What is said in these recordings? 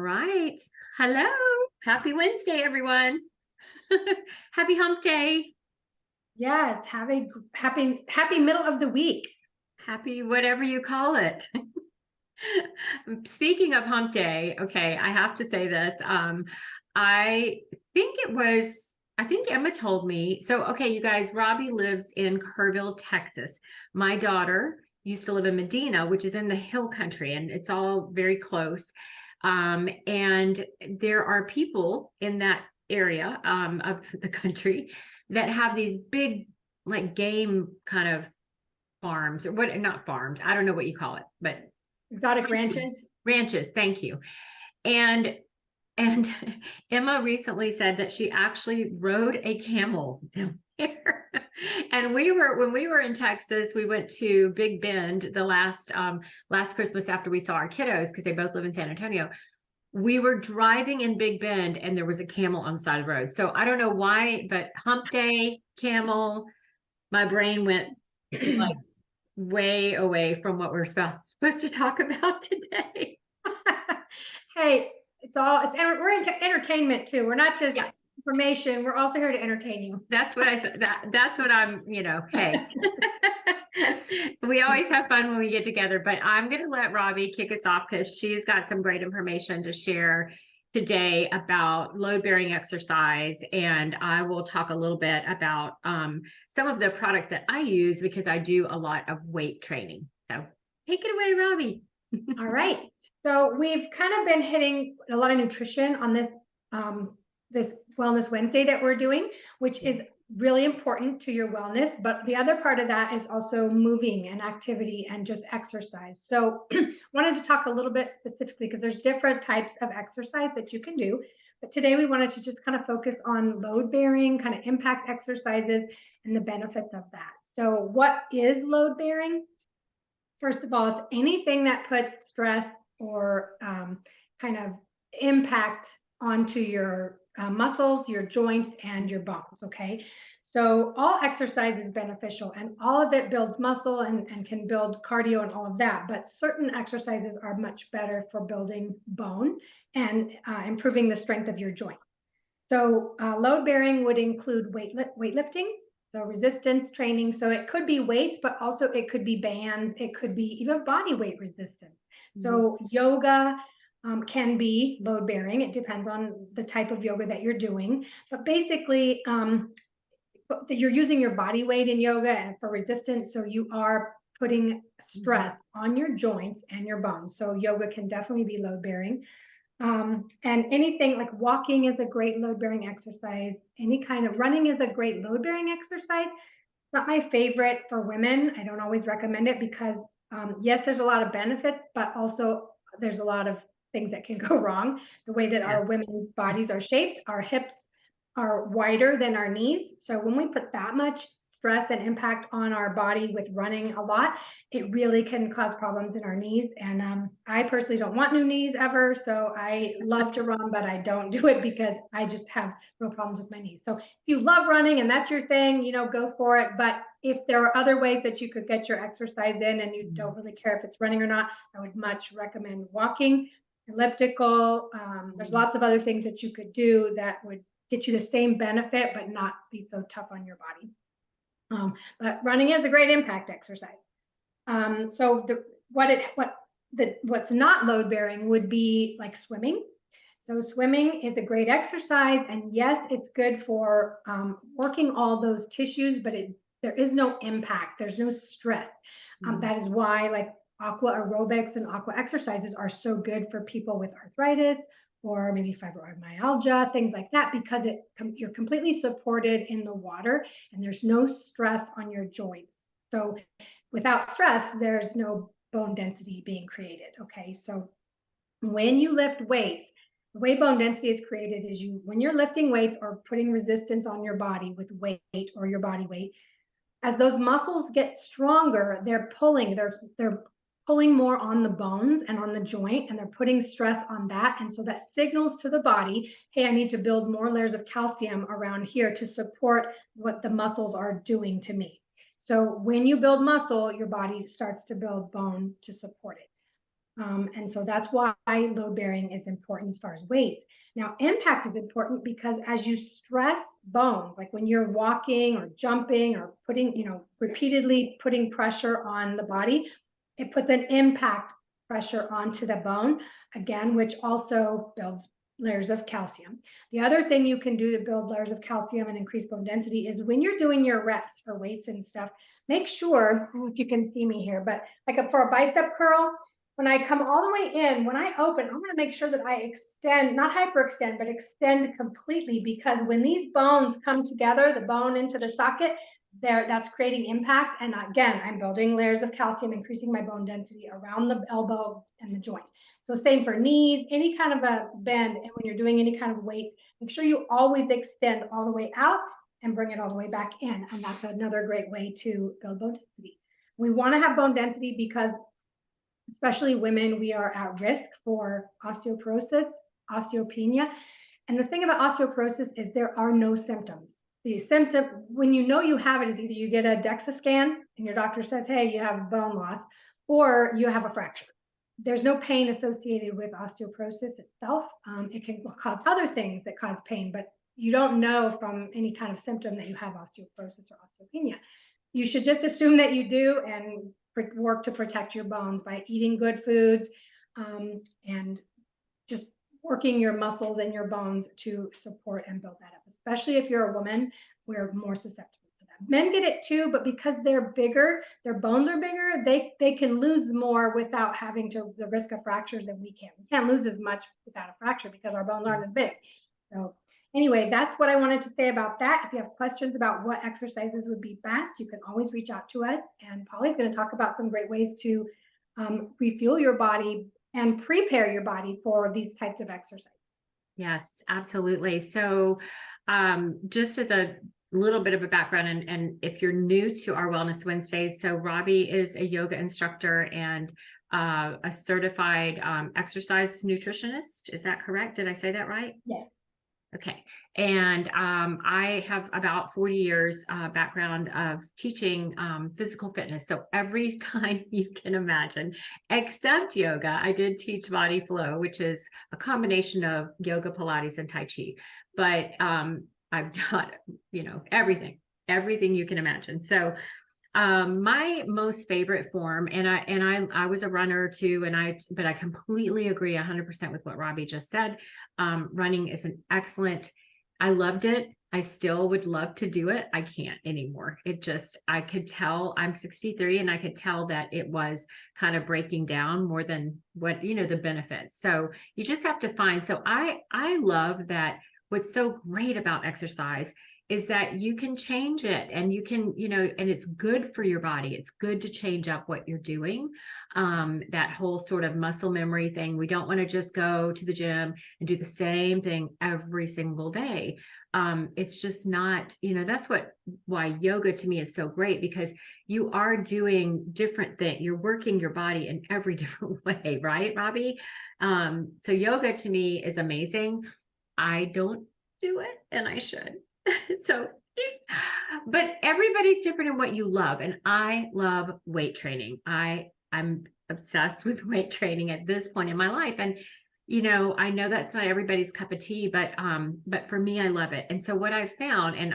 right. Hello. Happy Wednesday, everyone. Happy hump day. Yes, have a happy middle of the week. Happy whatever you call it. Speaking of hump day, okay, I have to say this. I I think Emma told me. So, okay, you guys, Robbie lives in Kerrville, Texas. My daughter used to live in Medina, which is in the hill country, and it's all very close. And there are people in that area of the country that have these big, like game kind of farms or what, not farms. I don't know what you call it, but Exotic ranches. ranches. Ranches, thank you. And Emma recently said that she actually rode a camel down here. And when we were in Texas, we went to Big Bend the last Christmas after we saw our kiddos because they both live in San Antonio. We were driving in Big Bend and there was a camel on the side of the road. So I don't know why, but hump day, camel, my brain went like way away from what we're supposed to talk about today. Hey, we're into entertainment too. We're not just Yeah, information. We're also here to entertain you. that's what I said. That's what hey. We always have fun when we get together, but I'm going to let Robbie kick us off because she's got some great information to share today about load bearing exercise. And I will talk a little bit about some of the products that I use because I do a lot of weight training. So take it away, Robbie. All right. So we've kind of been hitting a lot of nutrition on this Wellness Wednesday that we're doing, which is really important to your wellness. But the other part of that is also moving and activity and just exercise. So wanted to talk a little bit specifically because there's different types of exercise that you can do. But today we wanted to just kind of focus on load bearing, kind of impact exercises and the benefits of that. So what is load bearing? First of all, it's anything that puts stress or kind of impact onto your muscles, your joints, and your bones. Okay. So all exercise is beneficial and all of it builds muscle and can build cardio and all of that. But certain exercises are much better for building bone and improving the strength of your joint. So load bearing would include weightlifting, so resistance training. So it could be weights, but also it could be bands. It could be even body weight resistance. So yoga can be load bearing. It depends on the type of yoga that you're doing. But basically, you're using your body weight in yoga and for resistance. So you are putting stress on your joints and your bones. So yoga can definitely be load bearing. And anything like walking is a great load bearing exercise. Any kind of running is a great load bearing exercise. It's not my favorite for women. I don't always recommend it because, yes, there's a lot of benefits, but also there's a lot of things that can go wrong. The way that our women's bodies are shaped, our hips are wider than our knees. So when we put that much stress and impact on our body with running a lot, it really can cause problems in our knees. And I personally don't want new knees ever. So I love to run, but I don't do it because I just have real problems with my knees. So if you love running and that's your thing, go for it. But if there are other ways that you could get your exercise in and you don't really care if it's running or not, I would much recommend walking, elliptical. There's lots of other things that you could do that would get you the same benefit, but not be so tough on your body. But running is a great impact exercise. So what's not load bearing would be like swimming. So swimming is a great exercise, and yes, it's good for working all those tissues, but there is no impact. There's no stress. That is why like aqua aerobics and aqua exercises are so good for people with arthritis or maybe fibromyalgia, things like that, because you're completely supported in the water and there's no stress on your joints. So without stress, there's no bone density being created. Okay, so when you lift weights, the way bone density is created is when you're lifting weights or putting resistance on your body with weight or your body weight, as those muscles get stronger, they're pulling more on the bones and on the joint, and they're putting stress on that. And so that signals to the body, hey, I need to build more layers of calcium around here to support what the muscles are doing to me. So when you build muscle, your body starts to build bone to support it. And so that's why load bearing is important as far as weights. Now, impact is important because as you stress bones, like when you're walking or jumping or putting, repeatedly putting pressure on the body, it puts an impact pressure onto the bone, again, which also builds layers of calcium. The other thing you can do to build layers of calcium and increase bone density is when you're doing your reps for weights and stuff, make sure, I don't know if you can see me here, but for a bicep curl, when I come all the way in, when I open, I'm going to make sure that I extend, not hyperextend, but extend completely, because when these bones come together, the bone into the socket, that's creating impact. And again, I'm building layers of calcium, increasing my bone density around the elbow and the joint. So same for knees, any kind of a bend, and when you're doing any kind of weight, make sure you always extend all the way out and bring it all the way back in. And that's another great way to build bone density. We want to have bone density because especially women, we are at risk for osteoporosis, osteopenia. And the thing about osteoporosis is there are no symptoms. The symptom, when you know you have it, is either you get a DEXA scan and your doctor says, hey, you have bone loss, or you have a fracture. There's no pain associated with osteoporosis itself. It can cause other things that cause pain, but you don't know from any kind of symptom that you have osteoporosis or osteopenia. You should just assume that you do and work to protect your bones by eating good foods, and just working your muscles and your bones to support and build that up. Especially if you're a woman, we're more susceptible to that. Men get it too, but because they're bigger, their bones are bigger, they can lose more without having the risk of fractures than we can. We can't lose as much without a fracture because our bones aren't as big. So anyway, that's what I wanted to say about that. If you have questions about what exercises would be best, you can always reach out to us. And Polly's going to talk about some great ways to refuel your body and prepare your body for these types of exercises. Yes, absolutely. So just as a little bit of a background, and if you're new to our Wellness Wednesdays, so Robbie is a yoga instructor and a certified exercise nutritionist. Is that correct? Did I say that right? Yeah. Okay. And I have about 40 years background of teaching physical fitness. So every kind you can imagine, except yoga. I did teach Body Flow, which is a combination of yoga, Pilates, and Tai Chi. But I've taught, everything you can imagine. So my most favorite form, and I was a runner too, but I completely agree 100% with what Robbie just said. Running is an excellent, I loved it. I still would love to do it. I can't anymore. I could tell, I'm 63, and I could tell that it was kind of breaking down more than what, the benefits. So you just have to find, so I love that. What's so great about exercise is that you can change it, and you can, and it's good for your body. It's good to change up what you're doing. That whole sort of muscle memory thing. We don't want to just go to the gym and do the same thing every single day. It's just not, that's why yoga to me is so great, because you are doing different things. You're working your body in every different way, right, Robbie? So yoga to me is amazing. I don't do it, and I should. So, but everybody's different in what you love. And I love weight training. I'm obsessed with weight training at this point in my life. And, I know that's not everybody's cup of tea, but for me, I love it. And so what I've found, and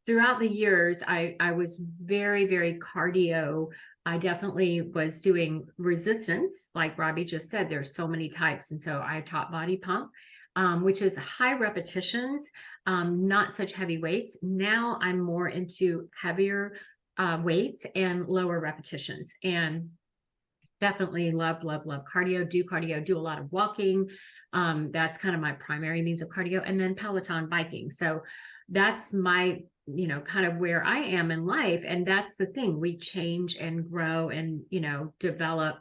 throughout the years, I was very, very cardio. I definitely was doing resistance. Like Robbie just said, there's so many types. And so I taught body pump, which is high repetitions, not such heavy weights. Now I'm more into heavier weights and lower repetitions, and definitely love cardio, do a lot of walking. That's kind of my primary means of cardio, and then Peloton biking. So that's my, kind of where I am in life. And that's the thing, we change and grow and, develop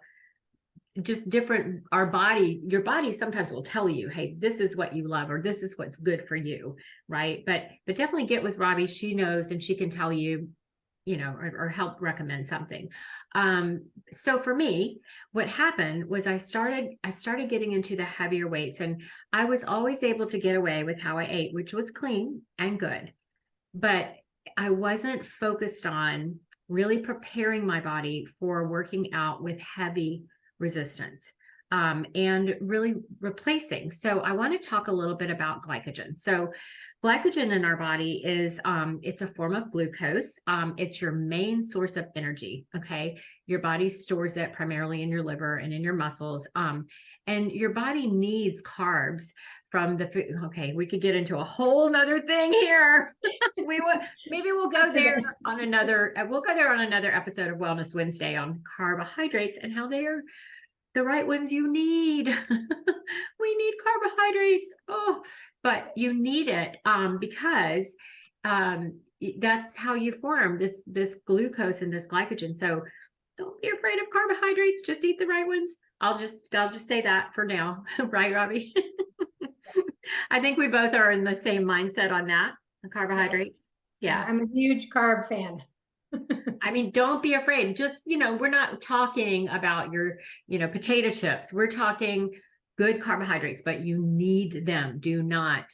just different. Your body sometimes will tell you, hey, this is what you love, or this is what's good for you, right? But definitely get with Robbie. She knows, and she can tell you, or help recommend something. So for me, what happened was I started getting into the heavier weights, and I was always able to get away with how I ate, which was clean and good, but I wasn't focused on really preparing my body for working out with heavy resistance, and really replacing. So I want to talk a little bit about glycogen. So glycogen in our body is, it's a form of glucose. It's your main source of energy. Okay. Your body stores it primarily in your liver and in your muscles. And your body needs carbs from the food. Okay. We could get into a whole nother thing here. Maybe we'll go there on another, episode of Wellness Wednesday on carbohydrates and how they are the right ones you need. We need carbohydrates. Oh, but you need it because that's how you form this glucose and this glycogen. So don't be afraid of carbohydrates. Just eat the right ones. I'll just say that for now, right, Robbie? I think we both are in the same mindset on that. The carbohydrates. Yeah. I'm a huge carb fan. I mean, don't be afraid. Just, we're not talking about your, potato chips. We're talking good carbohydrates, but you need them. Do not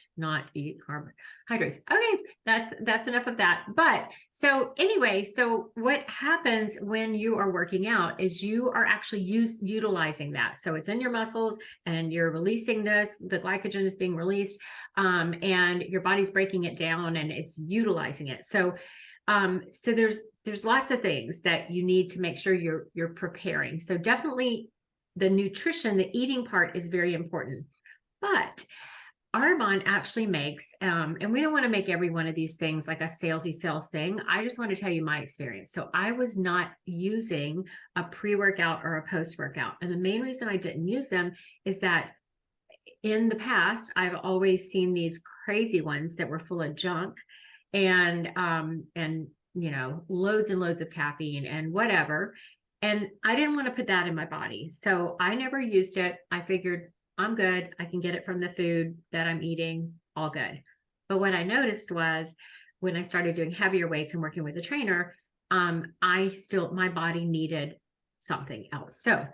eat carbohydrates. Okay, that's enough of that. But so anyway, so what happens when you are working out is you are actually utilizing that. So it's in your muscles and you're releasing this, the glycogen is being released, and your body's breaking it down and it's utilizing it. So there's lots of things that you need to make sure you're preparing. So definitely the nutrition, the eating part is very important. But Arbonne actually makes, and we don't want to make every one of these things like a salesy sales thing. I just want to tell you my experience. So I was not using a pre-workout or a post-workout. And the main reason I didn't use them is that in the past, I've always seen these crazy ones that were full of junk and loads and loads of caffeine and whatever. And I didn't want to put that in my body. So I never used it. I figured I'm good. I can get it from the food that I'm eating, all good. But what I noticed was when I started doing heavier weights and working with a trainer, my body needed something else. So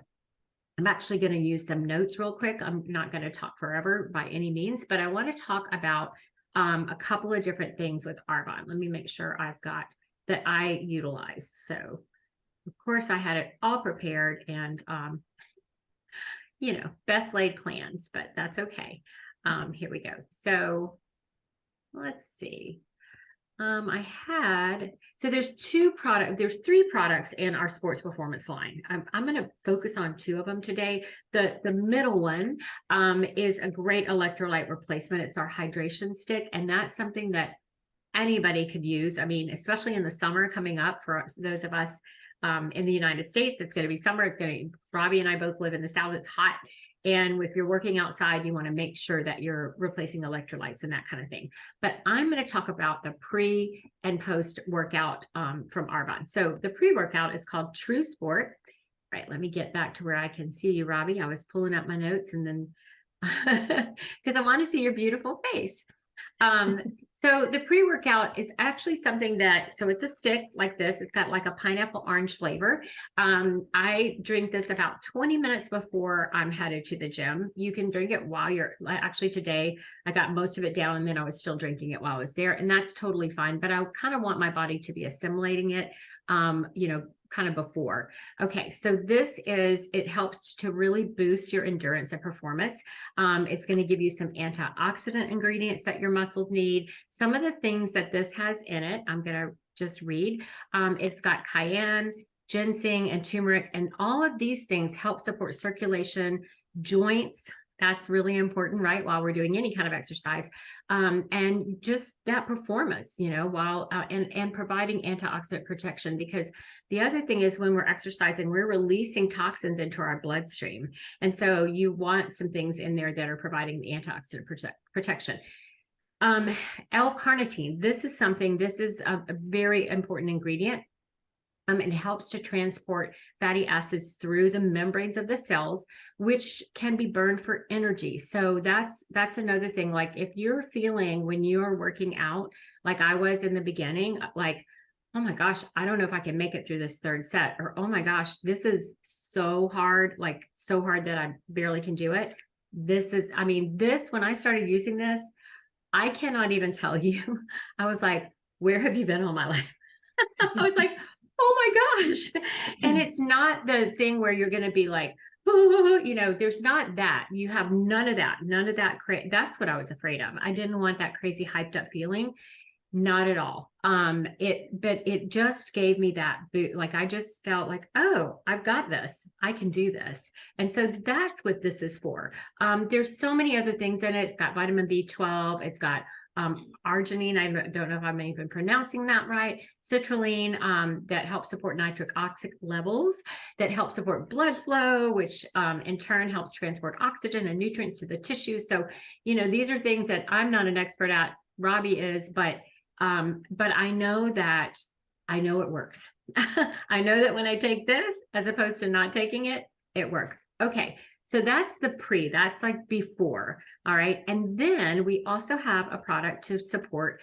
I'm actually going to use some notes real quick. I'm not going to talk forever by any means, but I want to talk about a couple of different things with Arbonne. Let me make sure I've got that I utilize. So of course I had it all prepared and, best laid plans, but that's okay. Here we go. So let's see. There's three products in our sports performance line. I'm going to focus on two of them today. The middle one is a great electrolyte replacement. It's our hydration stick, and that's something that anybody could use. I mean, especially in the summer coming up for those of us in the United States, it's going to be summer. Robbie and I both live in the South. It's hot. And if you're working outside, you want to make sure that you're replacing electrolytes and that kind of thing. But I'm going to talk about the pre and post workout from Arbonne. So the pre-workout is called True Sport. Right, let me get back to where I can see you, Robbie. I was pulling up my notes and then because I want to see your beautiful face. So the pre-workout is actually something so it's a stick like this. It's got like a pineapple orange flavor. I drink this about 20 minutes before I'm headed to the gym. You can drink it actually today I got most of it down and then I was still drinking it while I was there, and that's totally fine. But I kind of want my body to be assimilating it, kind of before. Okay, so it helps to really boost your endurance and performance. It's going to give you some antioxidant ingredients that your muscles need. Some of the things that this has in it, I'm going to just read. It's got cayenne, ginseng, and turmeric, and all of these things help support circulation, joints. That's really important, right? While we're doing any kind of exercise, and just that performance, while and providing antioxidant protection. Because the other thing is when we're exercising, we're releasing toxins into our bloodstream, and so you want some things in there that are providing the antioxidant protection. L-carnitine. This is a very important ingredient. It helps to transport fatty acids through the membranes of the cells, which can be burned for energy. So that's another thing. Like if you're feeling when you're working out, like I was in the beginning, like, oh my gosh, I don't know if I can make it through this third set, or, oh my gosh, this is so hard, like so hard that I barely can do it. When I started using this, I cannot even tell you. I was like, where have you been all my life? I was like, oh my gosh. And it's not the thing where you're going to be like you know, there's not that. You have none of that. None of that. That's what I was afraid of. I didn't want that crazy hyped up feeling. Not at all. But it just gave me that boot. Like I just felt like, oh, I've got this. I can do this. And so that's what this is for. There's so many other things in it. It's got vitamin B12. It's got arginine. I don't know if I'm even pronouncing that right. Citrulline, that helps support nitric oxide levels, that helps support blood flow, which in turn helps transport oxygen and nutrients to the tissue. So, you know, these are things that I'm not an expert at. Robbie is, but I know that it works. I know that when I take this, as opposed to not taking it, it works. Okay. So that's the pre, that's like before. All right. And then we also have a product to support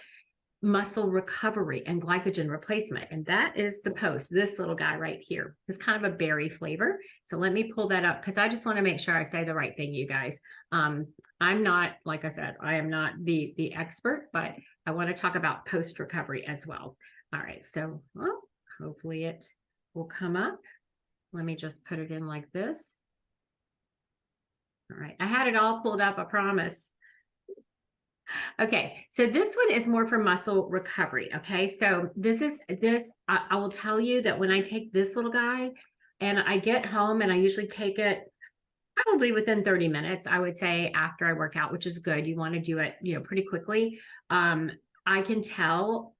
muscle recovery and glycogen replacement. And that is the post, this little guy right here. It's kind of a berry flavor. So let me pull that up because I just want to make sure I say the right thing, you guys. I'm not, like I said, I am not the expert, but I want to talk about post recovery as well. All right. So well, hopefully it will come up. Let me just put it in like this. All right. I had it all pulled up, I promise. Okay, so this one is more for muscle recovery. Okay, so I will tell you that when I take this little guy and I get home and I usually take it probably within 30 minutes, I would say after I work out, which is good. You want to do it, you know, pretty quickly. I can tell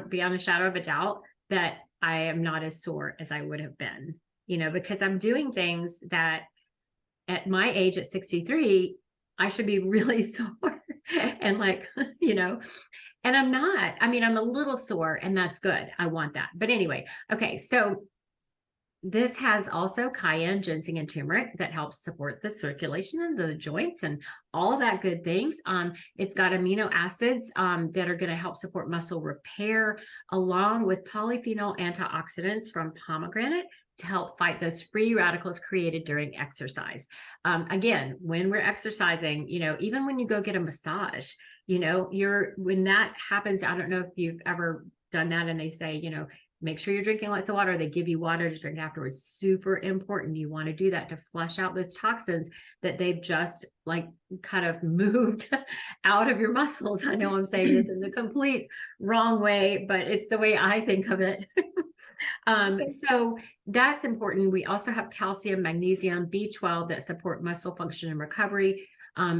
beyond a shadow of a doubt that I am not as sore as I would have been, you know, because I'm doing things that at my age at 63, I should be really sore and like, you know, and I'm not. I mean, I'm a little sore and that's good. I want that. But anyway, okay. So this has also cayenne, ginseng, and turmeric that helps support the circulation in the joints and all of that good things. It's got amino acids that are going to help support muscle repair, along with polyphenol antioxidants from pomegranate to help fight those free radicals created during exercise. Again, when we're exercising, you know, even when you go get a massage, you know, when that happens, I don't know if you've ever done that and they say, you know, make sure you're drinking lots of water. They give you water to drink afterwards. Super important. You want to do that to flush out those toxins that they've just like kind of moved out of your muscles. I know I'm saying this in the complete wrong way, but it's the way I think of it. So that's important. We also have calcium, magnesium, B12 that support muscle function and recovery.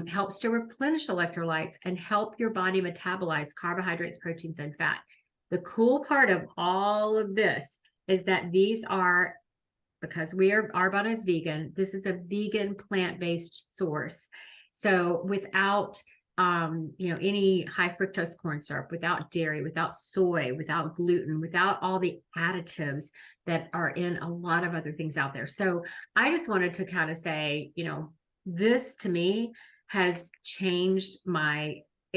Helps to replenish electrolytes and help your body metabolize carbohydrates, proteins, and fat. The cool part of all of this is that these are, because Arbonne is vegan, this is a vegan plant-based source. So without you know, any high fructose corn syrup, without dairy, without soy, without gluten, without all the additives that are in a lot of other things out there. So I just wanted to kind of say, you know, this to me has changed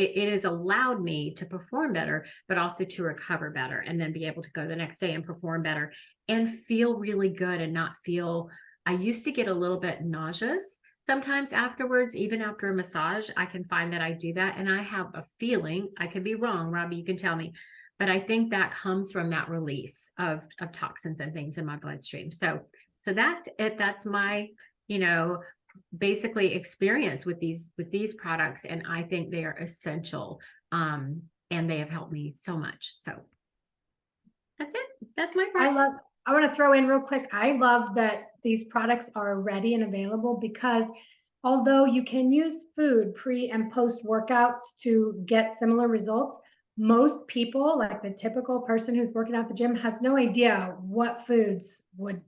it has allowed me to perform better, but also to recover better and then be able to go the next day and perform better and feel really good and not feel, I used to get a little bit nauseous sometimes afterwards, even after a massage. I can find that I do that and I have a feeling, I could be wrong, Robbie, you can tell me, but I think that comes from that release of toxins and things in my bloodstream. So that's it. That's my, you know, basically experience with these products, and I think they are essential, and they have helped me so much. So that's it. That's my part. I want to throw in real quick, I love that these products are ready and available, because although you can use food pre and post workouts to get similar results, most people, like the typical person who's working out the gym, has no idea what foods would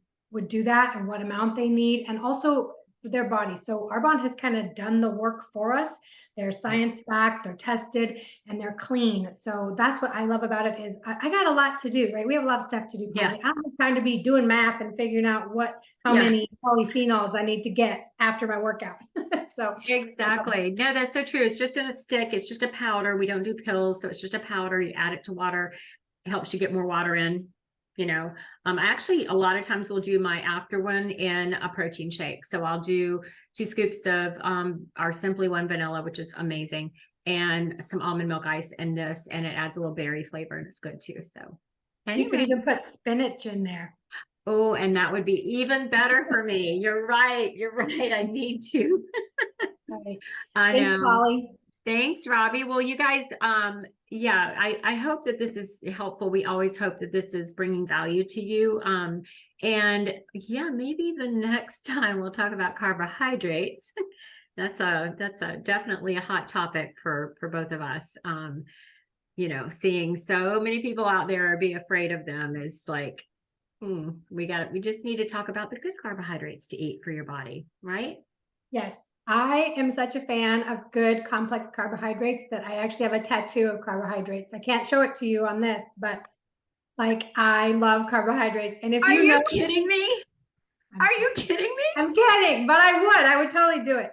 do that and what amount they need, and also their body. So Arbonne has kind of done the work for us. They're science-backed, they're tested, and they're clean. So that's what I love about it. Is I got a lot to do, right? We have a lot of stuff to do. Yeah. I don't have time to be doing math and figuring out how many polyphenols I need to get after my workout. So exactly. No, that's so true. It's just in a stick. It's just a powder. We don't do pills. So it's just a powder. You add it to water. It helps you get more water in. You know, I actually, a lot of times will do my after one in a protein shake. So I'll do 2 scoops of our Simply One vanilla, which is amazing, and some almond milk ice in this, and it adds a little berry flavor and it's good too. So anyway. You could even put spinach in there. Oh, and that would be even better for me. You're right. You're right. I need to. Okay. I Thanks, know. Polly. Thanks, Robbie. Well, you guys, yeah, I hope that this is helpful. We always hope that this is bringing value to you. And yeah, maybe the next time we'll talk about carbohydrates. That's a definitely a hot topic for both of us. You know, seeing so many people out there be afraid of them is like, we just need to talk about the good carbohydrates to eat for your body, right? Yes, I am such a fan of good complex carbohydrates that I actually have a tattoo of carbohydrates. I can't show it to you on this, but like I love carbohydrates. And if Are you you know, kidding me? Are you kidding me? I'm kidding, but I would totally do it.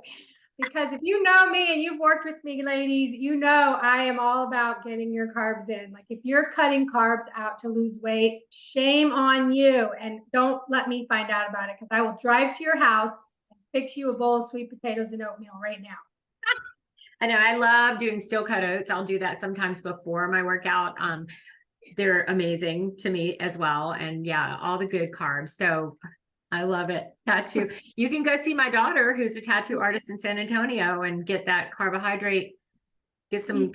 Because if you know me and you've worked with me, ladies, you know I am all about getting your carbs in. Like if you're cutting carbs out to lose weight, shame on you. And don't let me find out about it because I will drive to your house and fix you a bowl of sweet potatoes and oatmeal right now. I know I love doing steel cut oats. I'll do that sometimes before my workout. They're amazing to me as well. And yeah, all the good carbs. So I love it. Tattoo. You can go see my daughter, who's a tattoo artist in San Antonio, and get that carbohydrate. Get some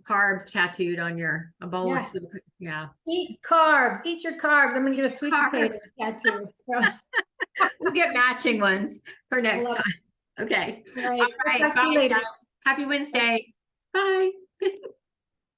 carbs tattooed on your a bowl of Yes. steel. Yeah, Eat carbs. Eat your carbs. I'm gonna get a sweet potato carbs. tattoo. So, We'll get matching ones for I next love time. Okay. it. All All right. We'll right. talk to you Bye, later. guys. Happy Wednesday. Bye.